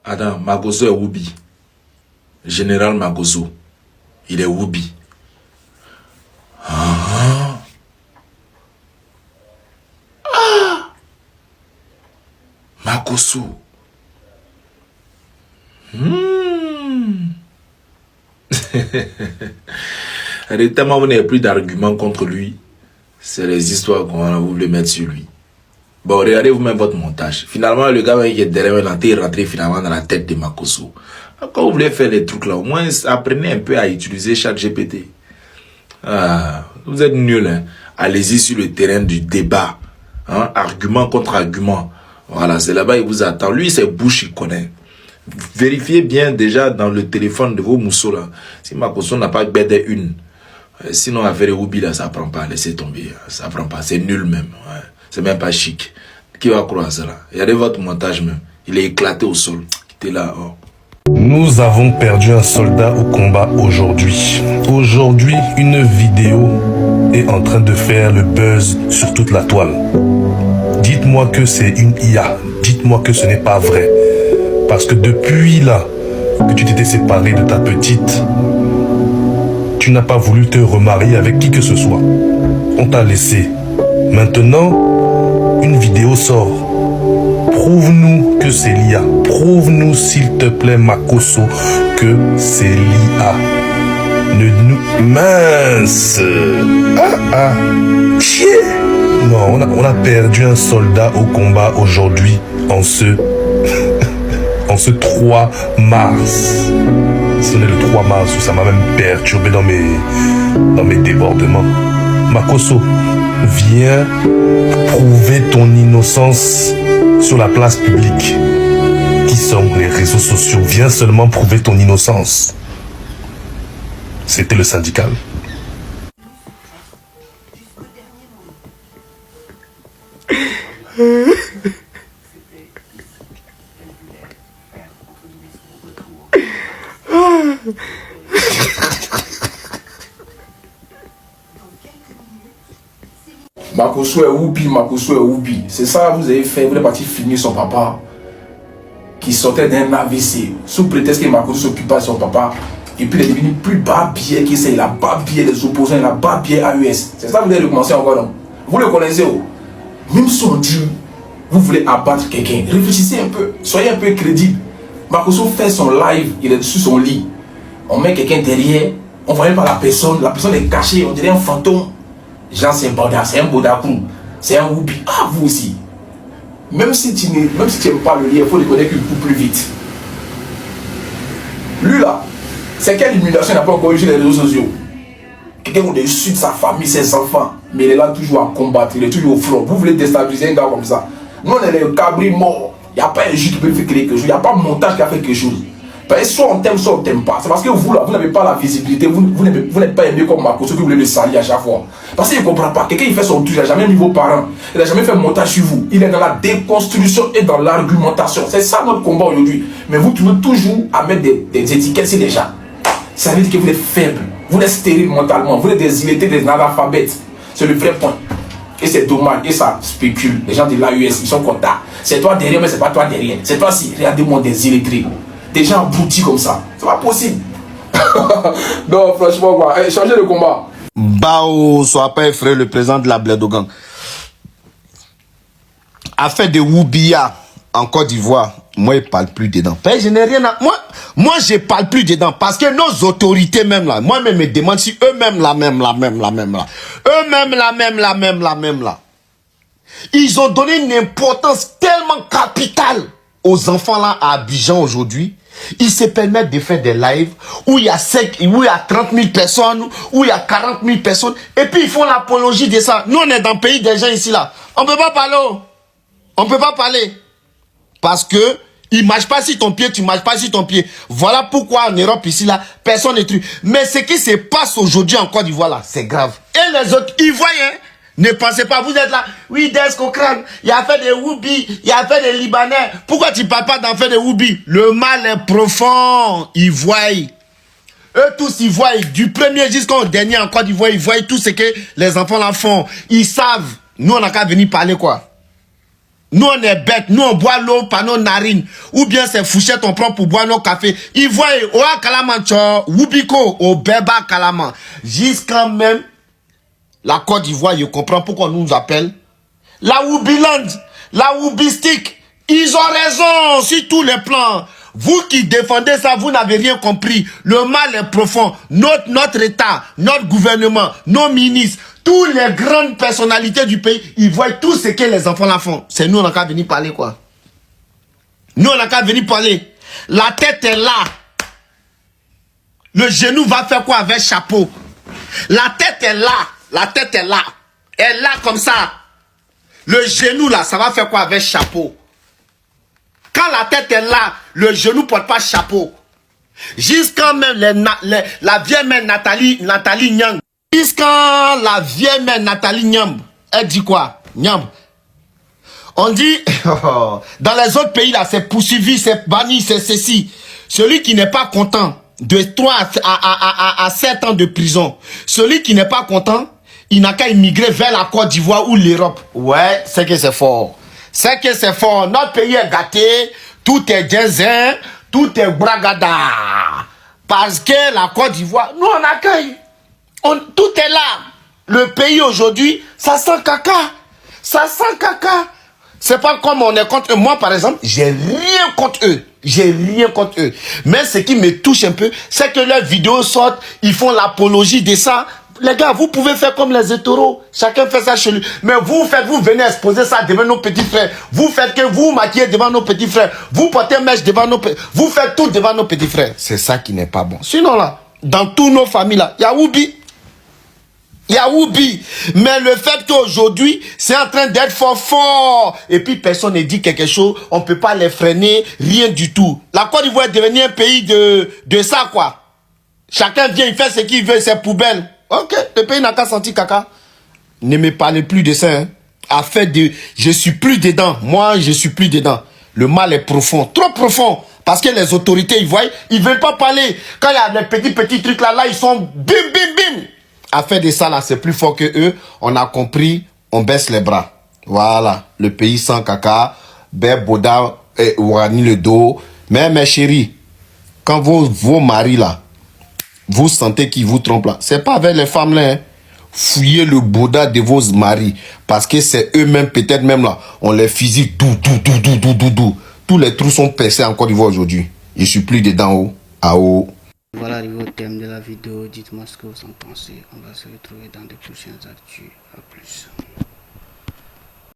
Attends, Makosso est Woubi. Général Makosso. Il est Woubi. Ah. Ah. Makosso. Tellement vous n'avez plus d'arguments contre lui. C'est les histoires qu'on voulait mettre sur lui. Bon, regardez vous-même votre montage. Finalement, le gars qui est derrière l'entrée est rentré finalement dans la tête de Makosso. Quand vous voulez faire des trucs là, au moins apprenez un peu à utiliser ChatGPT. Ah, vous êtes nuls, hein. Allez-y sur le terrain du débat. Hein? Argument contre argument. Voilà, c'est là-bas, il vous attend. Lui, c'est bouche, il connaît. Vérifiez bien déjà dans le téléphone de vos mousseaux là. Si Makosso n'a pas BD une. Sinon, affaire de Woubi là, ça prend pas. Laissez tomber. Ça prend pas. C'est nul même. Ouais. C'est même pas chic. Qui va croire ça là? Regardez votre montage même. Il est éclaté au sol. Qui était là. Oh. Nous avons perdu un soldat au combat aujourd'hui. Aujourd'hui, une vidéo est en train de faire le buzz sur toute la toile. Dites-moi que c'est une IA. Dites-moi que ce n'est pas vrai. Parce que depuis là que tu t'étais séparé de ta petite, tu n'as pas voulu te remarier avec qui que ce soit. On t'a laissé. Maintenant, une vidéo sort. Prouve-nous que c'est l'IA. Prouve-nous, s'il te plaît, Makosso, que c'est l'IA. Mince. Chier. Non, on a perdu un soldat au combat aujourd'hui en ce 3 mars. Ce n'est le 3 mars où ça m'a même perturbé dans mes débordements. Makosso, viens prouver ton innocence sur la place publique. Qui sont les réseaux sociaux? Viens seulement prouver ton innocence. C'était le syndical. Makosso est Woubi, Makosso est Woubi. C'est ça que vous avez fait, vous êtes parti finir son papa qui sortait d'un AVC sous prétexte que Makosso s'occupait de son papa. Et puis il est devenu plus bas-biais qu'il sait, il a bas-biais les opposants, il a bas-biais AES. C'est ça que vous avez recommencé encore, non? Vous le connaissez, oh? Même si on dit, vous voulez abattre quelqu'un, réfléchissez un peu, soyez un peu crédible. Makosso fait son live, il est sur son lit. On met quelqu'un derrière, on ne voit même pas la personne est cachée, on dirait un fantôme. Jean, c'est un Bodakou, c'est un Woubi. Ah, vous aussi. Même si tu n'aimes pas le lien, il faut reconnaître qu'il coupe plus vite. Lui là, c'est quelle humiliation il n'a pas encore eu sur les réseaux sociaux? Quelqu'un au-dessus de sa famille, ses enfants, mais il est là toujours à combattre, il est toujours au front. Vous voulez déstabiliser un gars comme ça? Nous, on est les cabris morts. Il n'y a pas un jus qui peut faire quelque chose, il n'y a pas un montage qui a fait quelque chose. Parce que soit on t'aime, soit on t'aime pas. C'est parce que vous là, vous n'avez pas la visibilité, vous n'êtes pas aimé comme Makosso, que vous voulez le salir à chaque fois. Parce qu'il ne comprend pas. Quelqu'un il fait son truc, il n'a jamais mis vos parents, il n'a jamais fait montage sur vous. Il est dans la déconstruction et dans l'argumentation. C'est ça notre combat aujourd'hui. Mais vous trouvez toujours à mettre des étiquettes sur les gens. Ça veut dire que vous êtes faible, vous êtes stérile mentalement, vous êtes des illettrés, des analphabètes. C'est le vrai point. Et c'est dommage, et ça spécule. Les gens de l'AES, ils sont contents. C'est toi derrière, mais c'est pas toi derrière. C'est toi si, regardez-moi des illettrés. Des gens aboutis comme ça. C'est pas possible. Non, franchement, quoi. Hey, changez le combat. Bao, sois pas effrayé, le président de la Bledogan. Affaire de Woubia en Côte d'Ivoire, moi, je parle plus dedans. Je n'ai rien à... Moi, je parle plus dedans parce que nos autorités même là, moi-même me demande si eux-mêmes la même là. Eux-mêmes la même là. Ils ont donné une importance tellement capitale aux enfants là à Abidjan aujourd'hui. Ils se permettent de faire des lives où il y a 30 000 personnes, où il y a 40 000 personnes, et puis ils font l'apologie de ça. Nous, on est dans le pays des gens ici là. On ne peut pas parler. On ne peut pas parler. Parce que il ne marche pas sur ton pied, tu ne marches pas sur ton pied. Voilà pourquoi en Europe ici là, personne n'est truc. Mais ce qui se passe aujourd'hui en Côte d'Ivoire là, c'est grave. Et les autres Ivoiriens, ne pensez pas, vous êtes là, oui, Descocrane, il y a fait des Woubi, il y a fait des Libanais. Pourquoi tu ne parles pas d'en faire des Woubi? Le mal est profond, ils voient. Eux tous, ils voient, du premier jusqu'au dernier en Côte d'Ivoire, ils voient tout ce que les enfants là font. Ils savent. Nous, on n'a qu'à venir parler quoi. Nous, on est bêtes. Nous, on boit l'eau par nos narines. Ou bien c'est Fouchette, on prend pour boire nos cafés. Ils voient, Oa Kalaman, Wubiko, au Beba Kalaman. Jusqu'à même la Côte d'Ivoire, je comprends pourquoi on nous appelle la Wubiland, la Wubistique. Ils ont raison sur tous les plans. Vous qui défendez ça, vous n'avez rien compris. Le mal est profond. Notre État, notre gouvernement, nos ministres, toutes les grandes personnalités du pays, ils voient tout ce que les enfants là font. C'est nous, on n'a qu'à venir parler, quoi. Nous, on n'a qu'à venir parler. La tête est là. Le genou va faire quoi avec chapeau? La tête est là. La tête est là. Elle est là comme ça. Le genou là, ça va faire quoi avec chapeau? Quand la tête est là, le genou ne porte pas chapeau. Jusqu'à même la vieille mère Nathalie Nyang. Jusqu'à la vieille mère Nathalie Nyang. Elle dit quoi? Nyang. On dit, dans les autres pays là, c'est poursuivi, c'est banni, c'est ceci. Celui qui n'est pas content, de 3 à 7 ans de prison. Celui qui n'est pas content, il n'a qu'à immigrer vers la Côte d'Ivoire ou l'Europe. Ouais, c'est que c'est fort. C'est que c'est fort. Notre pays est gâté. Tout est jazin. Tout est bragada. Parce que la Côte d'Ivoire, nous on accueille. Tout est là. Le pays aujourd'hui, ça sent caca. Ça sent caca. C'est pas comme on est contre eux. Moi, par exemple, j'ai rien contre eux. J'ai rien contre eux. Mais ce qui me touche un peu, c'est que leurs vidéos sortent, ils font l'apologie de ça. Les gars, vous pouvez faire comme les hétéros. Chacun fait ça chez lui. Mais vous venez exposer ça devant nos petits frères. Vous faites que vous maquillez devant nos petits frères. Vous portez mèche devant nos petits frères. Vous faites tout devant nos petits frères. C'est ça qui n'est pas bon. Sinon là, dans toutes nos familles là, il y a Woubi. Il y a Woubi. Mais le fait qu'aujourd'hui, c'est en train d'être fort. Et puis personne ne dit quelque chose. On ne peut pas les freiner. Rien du tout. La Côte d'Ivoire est devenue un pays de ça quoi. Chacun vient, il fait ce qu'il veut, c'est poubelle. Ok, le pays n'a qu'à sentir caca. Ne me parlez plus de ça. Hein. Affaire de... Je suis plus dedans. Moi, je suis plus dedans. Le mal est profond. Trop profond. Parce que les autorités, ils voient, ils veulent pas parler. Quand il y a les petits trucs là, ils sont bim, bim, bim. Affaire de ça là, c'est plus fort que eux. On a compris, on baisse les bras. Voilà. Le pays sans caca. Boda et Ouani le dos. Mais mes chéris, quand vos maris là, vous sentez qu'ils vous trompent là. C'est pas avec les femmes là. Hein. Fouillez le Bouddha de vos maris. Parce que c'est eux-mêmes, peut-être même là. On les fusille. Tous les trous sont percés en Côte d'Ivoire aujourd'hui. Je suis plus dedans haut. À haut. Voilà arrivé au thème de la vidéo. Dites-moi ce que vous en pensez. On va se retrouver dans de prochaines actus. À plus.